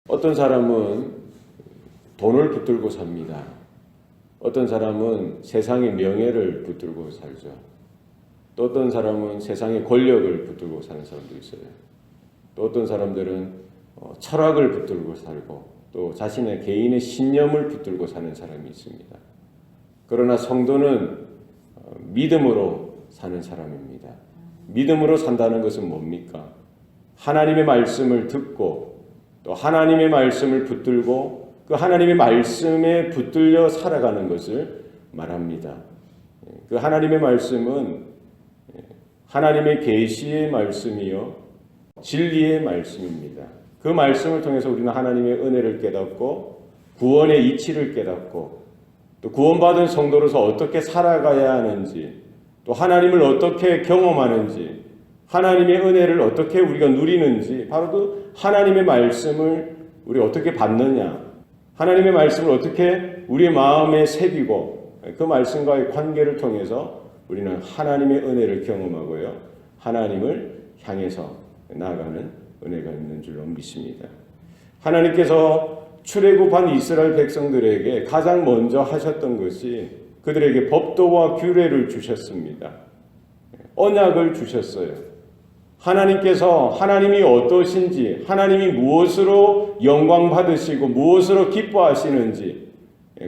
어떤 사람은 돈을 붙들고 삽니다. 어떤 사람은 세상의 명예를 붙들고 살죠. 또 어떤 사람은 세상의 권력을 붙들고 사는 사람도 있어요. 또 어떤 사람들은 철학을 붙들고 살고 또 자신의 개인의 신념을 붙들고 사는 사람이 있습니다. 그러나 성도는 믿음으로 사는 사람입니다. 믿음으로 산다는 것은 뭡니까? 하나님의 말씀을 듣고 또 하나님의 말씀을 붙들고 그 하나님의 말씀에 붙들려 살아가는 것을 말합니다. 그 하나님의 말씀은 하나님의 계시의 말씀이요 진리의 말씀입니다. 그 말씀을 통해서 우리는 하나님의 은혜를 깨닫고 구원의 이치를 깨닫고 또 구원받은 성도로서 어떻게 살아가야 하는지 또 하나님을 어떻게 경험하는지 하나님의 은혜를 어떻게 우리가 누리는지 바로 그 하나님의 말씀을 우리 어떻게 받느냐 하나님의 말씀을 어떻게 우리의 마음에 새기고 그 말씀과의 관계를 통해서 우리는 하나님의 은혜를 경험하고요 하나님을 향해서 나아가는 은혜가 있는 줄로 믿습니다. 하나님께서 출애굽한 이스라엘 백성들에게 가장 먼저 하셨던 것이 그들에게 법도와 규례를 주셨습니다. 언약을 주셨어요. 하나님께서 하나님이 어떠신지 하나님이 무엇으로 영광 받으시고 무엇으로 기뻐하시는지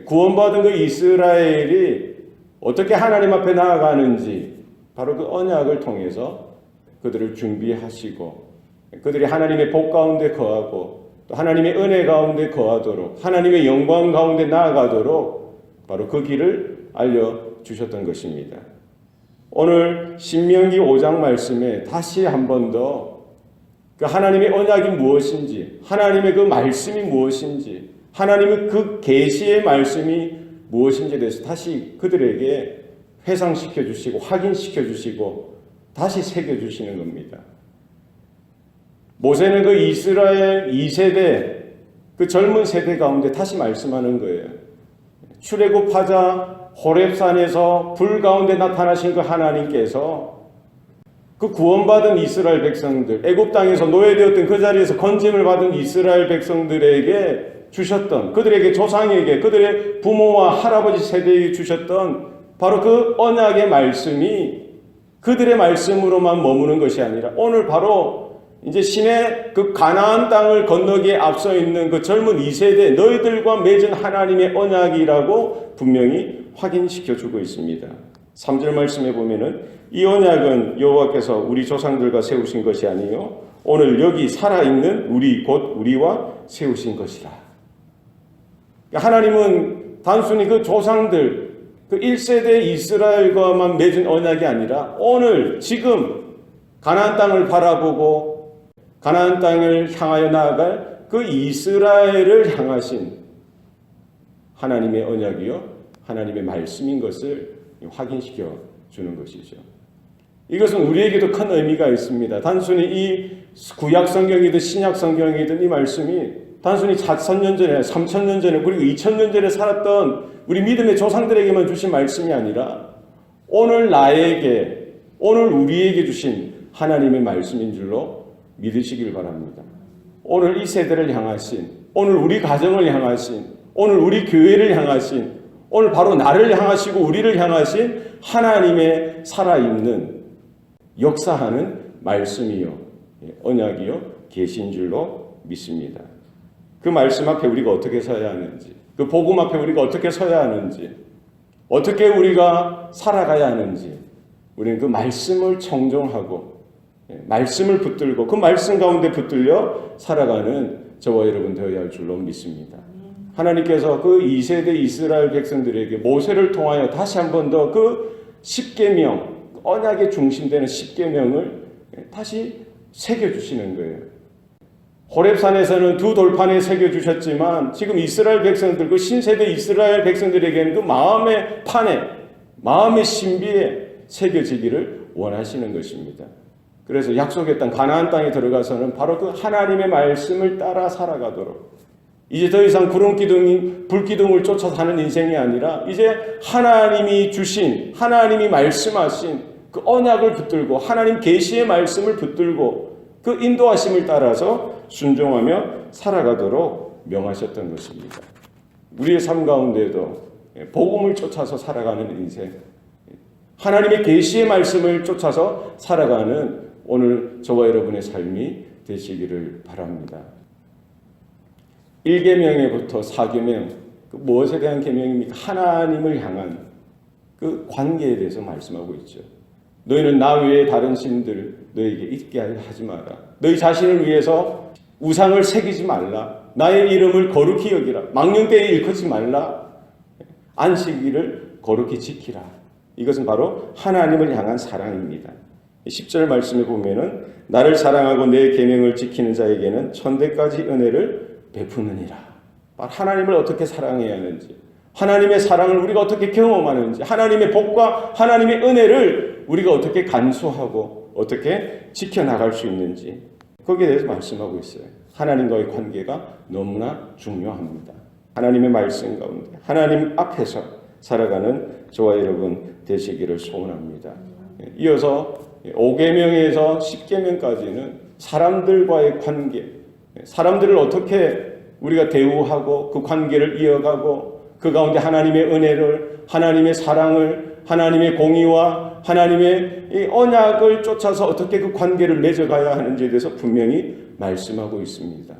구원받은 그 이스라엘이 어떻게 하나님 앞에 나아가는지 바로 그 언약을 통해서 그들을 준비하시고 그들이 하나님의 복 가운데 거하고 또 하나님의 은혜 가운데 거하도록 하나님의 영광 가운데 나아가도록 바로 그 길을 알려주셨던 것입니다. 오늘 신명기 5장 말씀에 다시 한 번 더 그 하나님의 언약이 무엇인지 하나님의 그 말씀이 무엇인지 하나님의 그 계시의 말씀이 무엇인지에 대해서 다시 그들에게 회상시켜 주시고 확인시켜 주시고 다시 새겨 주시는 겁니다. 모세는 그 이스라엘 2세대 그 젊은 세대 가운데 다시 말씀하는 거예요. 출애굽하자 호렙산에서 불 가운데 나타나신 그 하나님께서 그 구원받은 이스라엘 백성들 애굽 땅에서 노예되었던 그 자리에서 건짐을 받은 이스라엘 백성들에게 주셨던 그들에게 조상에게 그들의 부모와 할아버지 세대에 주셨던 바로 그 언약의 말씀이 그들의 말씀으로만 머무는 것이 아니라 오늘 바로 이제 신의 그 가나안 땅을 건너기에 앞서 있는 그 젊은 2세대 너희들과 맺은 하나님의 언약이라고 분명히 확인시켜 주고 있습니다. 3절 말씀에 보면은 이 언약은 여호와께서 우리 조상들과 세우신 것이 아니요 오늘 여기 살아있는 우리 곧 우리와 세우신 것이라. 하나님은 단순히 그 조상들 그 1세대 이스라엘과만 맺은 언약이 아니라 오늘 지금 가나안 땅을 바라보고 가나안 땅을 향하여 나아갈 그 이스라엘을 향하신 하나님의 언약이요 하나님의 말씀인 것을 확인시켜 주는 것이죠. 이것은 우리에게도 큰 의미가 있습니다. 단순히 이 구약 성경이든 신약 성경이든 이 말씀이 단순히 4,000년 전에 3,000년 전에 그리고 2,000년 전에 살았던 우리 믿음의 조상들에게만 주신 말씀이 아니라 오늘 나에게 오늘 우리에게 주신 하나님의 말씀인 줄로 믿으시길 바랍니다. 오늘 이 세대를 향하신 오늘 우리 가정을 향하신 오늘 우리 교회를 향하신 오늘 바로 나를 향하시고 우리를 향하신 하나님의 살아있는 역사하는 말씀이요 언약이요 계신 줄로 믿습니다. 그 말씀 앞에 우리가 어떻게 서야 하는지 그 복음 앞에 우리가 어떻게 서야 하는지 어떻게 우리가 살아가야 하는지 우리는 그 말씀을 청종하고 말씀을 붙들고 그 말씀 가운데 붙들려 살아가는 저와 여러분 되어야 할 줄로 믿습니다. 하나님께서 그 2세대 이스라엘 백성들에게 모세를 통하여 다시 한 번 더 그 10계명 언약의 중심되는 10계명을 다시 새겨주시는 거예요. 호렙산에서는 두 돌판에 새겨주셨지만 지금 이스라엘 백성들 그 신세대 이스라엘 백성들에게는 그 마음의 판에 마음의 신비에 새겨지기를 원하시는 것입니다. 그래서 약속의 땅 가나안 땅에 들어가서는 바로 그 하나님의 말씀을 따라 살아가도록 이제 더 이상 구름기둥이 불기둥을 쫓아 사는 인생이 아니라 이제 하나님이 주신 하나님이 말씀하신 그 언약을 붙들고 하나님 계시의 말씀을 붙들고 그 인도하심을 따라서 순종하며 살아가도록 명하셨던 것입니다. 우리의 삶 가운데에도 복음을 쫓아서 살아가는 인생, 하나님의 계시의 말씀을 쫓아서 살아가는 오늘 저와 여러분의 삶이 되시기를 바랍니다. 1계명에부터 4계명, 무엇에 대한 계명입니까? 하나님을 향한 그 관계에 대해서 말씀하고 있죠. 너희는 나 외에 다른 신들 너희에게 있게 하지 마라. 너희 자신을 위해서 우상을 새기지 말라. 나의 이름을 거룩히 여기라. 망령되이 일컫지 말라. 안식일을 거룩히 지키라. 이것은 바로 하나님을 향한 사랑입니다. 10절 말씀에 보면은 나를 사랑하고 내 계명을 지키는 자에게는 천대까지 은혜를 베푸느니라. 하나님을 어떻게 사랑해야 하는지, 하나님의 사랑을 우리가 어떻게 경험하는지, 하나님의 복과 하나님의 은혜를 우리가 어떻게 간수하고 어떻게 지켜나갈 수 있는지, 거기에 대해서 말씀하고 있어요. 하나님과의 관계가 너무나 중요합니다. 하나님의 말씀 가운데 하나님 앞에서 살아가는 저와 여러분 되시기를 소원합니다. 이어서 5계명에서 10계명까지는 사람들과의 관계, 사람들을 어떻게 우리가 대우하고 그 관계를 이어가고 그 가운데 하나님의 은혜를, 하나님의 사랑을, 하나님의 공의와 하나님의 이 언약을 쫓아서 어떻게 그 관계를 맺어가야 하는지에 대해서 분명히 말씀하고 있습니다.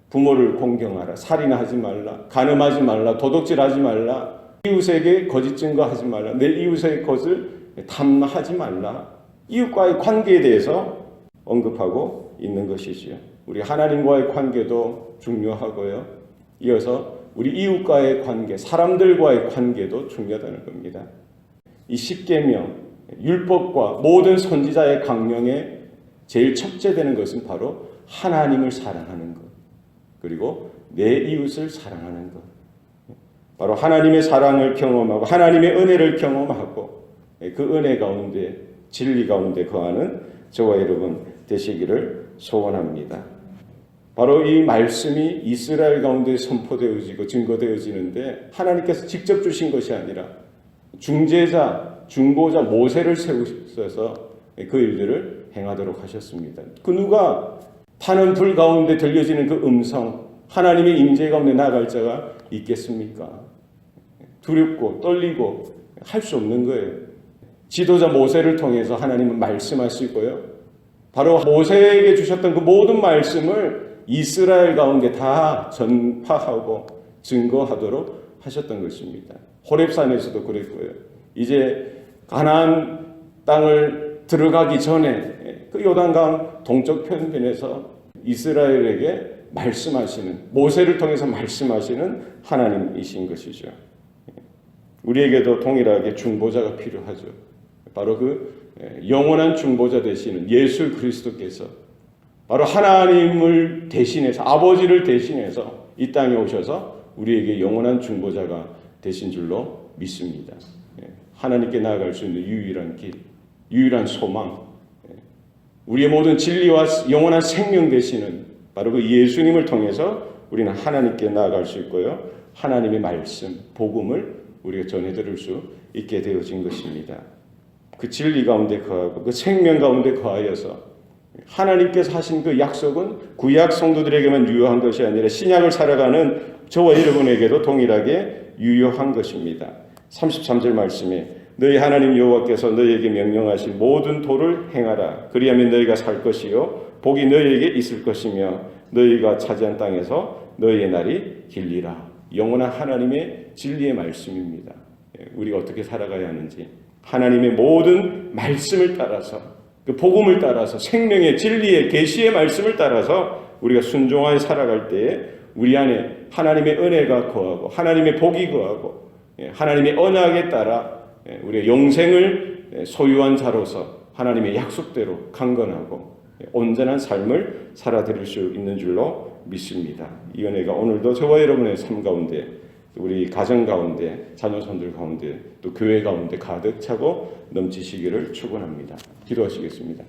부모를 공경하라, 살인하지 말라, 간음하지 말라, 도둑질하지 말라, 이웃에게 거짓 증거하지 말라, 내 이웃의 것을 탐하지 말라. 이웃과의 관계에 대해서 언급하고 있는 것이지요. 우리 하나님과의 관계도 중요하고요. 이어서 우리 이웃과의 관계, 사람들과의 관계도 중요하다는 겁니다. 이 10계명, 율법과 모든 선지자의 강령에 제일 첫째 되는 것은 바로 하나님을 사랑하는 것, 그리고 내 이웃을 사랑하는 것. 바로 하나님의 사랑을 경험하고 하나님의 은혜를 경험하고 그 은혜 가운데, 진리 가운데 거하는 저와 여러분 되시기를 소원합니다. 바로 이 말씀이 이스라엘 가운데 선포되어지고 증거되어지는데 하나님께서 직접 주신 것이 아니라 중재자, 중보자 모세를 세우셔서 그 일들을 행하도록 하셨습니다. 그 누가 타는 불 가운데 들려지는 그 음성, 하나님의 임재 가운데 나아갈 자가 있겠습니까? 두렵고 떨리고 할 수 없는 거예요. 지도자 모세를 통해서 하나님은 말씀하시고요. 바로 모세에게 주셨던 그 모든 말씀을 이스라엘 가운데 다 전파하고 증거하도록 하셨던 것입니다. 호렙산에서도 그랬고요. 이제 가나안 땅을 들어가기 전에 그 요단강 동쪽 편변에서 이스라엘에게 말씀하시는, 모세를 통해서 말씀하시는 하나님이신 것이죠. 우리에게도 동일하게 중보자가 필요하죠. 바로 그 영원한 중보자 되시는 예수 그리스도께서 바로 하나님을 대신해서, 아버지를 대신해서 이 땅에 오셔서 우리에게 영원한 중보자가 되신 줄로 믿습니다. 하나님께 나아갈 수 있는 유일한 길, 유일한 소망, 우리의 모든 진리와 영원한 생명 되시는 바로 그 예수님을 통해서 우리는 하나님께 나아갈 수 있고요. 하나님의 말씀, 복음을 우리가 전해드릴 수 있게 되어진 것입니다. 그 진리 가운데 거하고 그 생명 가운데 거하여서 하나님께서 하신 그 약속은 구약 성도들에게만 유효한 것이 아니라 신약을 살아가는 저와 여러분에게도 동일하게 유효한 것입니다. 33절 말씀에 너희 하나님 여호와께서 너희에게 명령하신 모든 도를 행하라. 그리하면 너희가 살 것이요 복이 너희에게 있을 것이며 너희가 차지한 땅에서 너희의 날이 길리라. 영원한 하나님의 진리의 말씀입니다. 우리가 어떻게 살아가야 하는지 하나님의 모든 말씀을 따라서, 그 복음을 따라서, 생명의 진리의 계시의 말씀을 따라서 우리가 순종하여 살아갈 때에 우리 안에 하나님의 은혜가 거하고 하나님의 복이 거하고 하나님의 언약에 따라 우리의 영생을 소유한 자로서 하나님의 약속대로 강건하고 온전한 삶을 살아드릴 수 있는 줄로 믿습니다. 이 은혜가 오늘도 저와 여러분의 삶 가운데, 우리 가정 가운데, 자녀손들 가운데, 또 교회 가운데 가득 차고 넘치시기를 축원합니다. 기도하시겠습니다.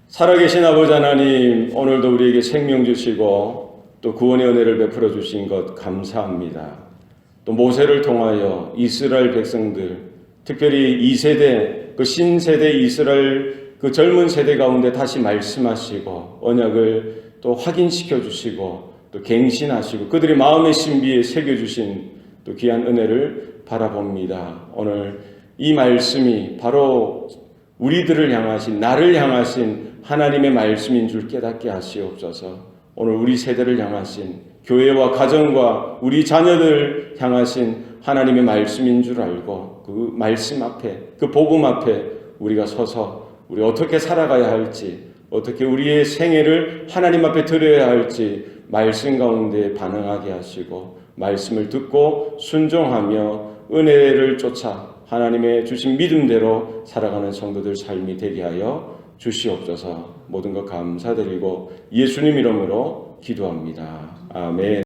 살아계신 아버지 하나님, 오늘도 우리에게 생명 주시고 또 구원의 은혜를 베풀어 주신 것 감사합니다. 또 모세를 통하여 이스라엘 백성들, 특별히 2세대, 그 신세대 이스라엘 그 젊은 세대 가운데 다시 말씀하시고 언약을 또 확인시켜 주시고 또 갱신하시고 그들의 마음의 신비에 새겨주신 또 귀한 은혜를 바라봅니다. 오늘 이 말씀이 바로 우리들을 향하신, 나를 향하신 하나님의 말씀인 줄 깨닫게 하시옵소서. 오늘 우리 세대를 향하신, 교회와 가정과 우리 자녀들 향하신 하나님의 말씀인 줄 알고 그 말씀 앞에, 그 복음 앞에 우리가 서서 우리 어떻게 살아가야 할지, 어떻게 우리의 생애를 하나님 앞에 드려야 할지 말씀 가운데 반응하게 하시고 말씀을 듣고 순종하며 은혜를 쫓아 하나님의 주신 믿음대로 살아가는 성도들 삶이 되게 하여 주시옵소서. 모든 것 감사드리고 예수님 이름으로 기도합니다. 아멘.